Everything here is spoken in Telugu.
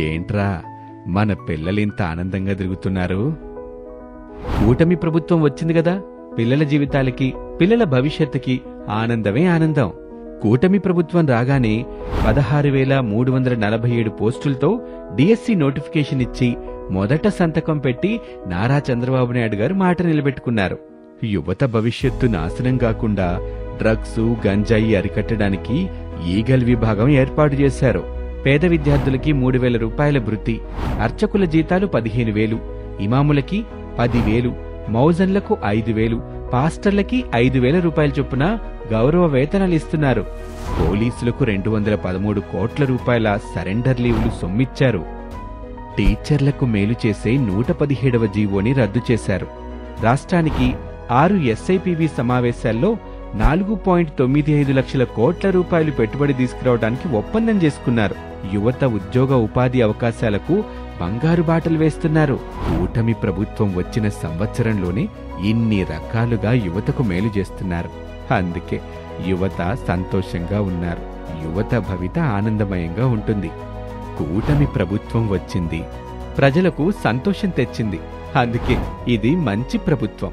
ఏంట్రా మన పిల్లలింత ఆనందంగా తిరుగుతున్నారు? కూటమి ప్రభుత్వం వచ్చింది గదా, పిల్లల జీవితాలకి, పిల్లల భవిష్యత్తుకి ఆనందమే ఆనందం. కూటమి ప్రభుత్వం రాగానే 16,347 పోస్టులతో డిఎస్సి నోటిఫికేషన్ ఇచ్చి మొదట సంతకం పెట్టి నారా చంద్రబాబు నాయుడు గారు మాట నిలబెట్టుకున్నారు. యువత భవిష్యత్తు నాశనం కాకుండా డ్రగ్స్, గంజాయి అరికట్టడానికి ఈగల్ విభాగం ఏర్పాటు చేశారు. పేద విద్యార్థులకి 3,000 రూపాయల భృతి, అర్చకుల జీతాలు 15,000, ఇమాములకి 10,000, మౌజన్లకు 5,000, పాస్టర్లకి 5,000 రూపాయల చొప్పున గౌరవ వేతనాలు ఇస్తున్నారు. పోలీసులకు 213 కోట్ల రూపాయల సరెండర్ లీవులు సొమ్మిచ్చారు. టీచర్లకు మేలు చేసే 117వ జీవోని రద్దు చేశారు. రాష్ట్రానికి 6 ఎస్ఐపిబి సమావేశాల్లో 4.95 లక్షల కోట్ల రూపాయలు పెట్టుబడి తీసుకురావడానికి ఒప్పందం చేసుకున్నారు. యువత ఉద్యోగ ఉపాధి అవకాశాలకు బంగారు బాటలు వేస్తున్నారు. కూటమి ప్రభుత్వం వచ్చిన సంవత్సరంలోనే ఇన్ని రకాలుగా యువతకు మేలు చేస్తున్నారు. అందుకే యువత సంతోషంగా ఉన్నారు. యువత భవిత ఆనందమయంగా ఉంటుంది. కూటమి ప్రభుత్వం వచ్చింది, ప్రజలకు సంతోషం తెచ్చింది. అందుకే ఇది మంచి ప్రభుత్వం.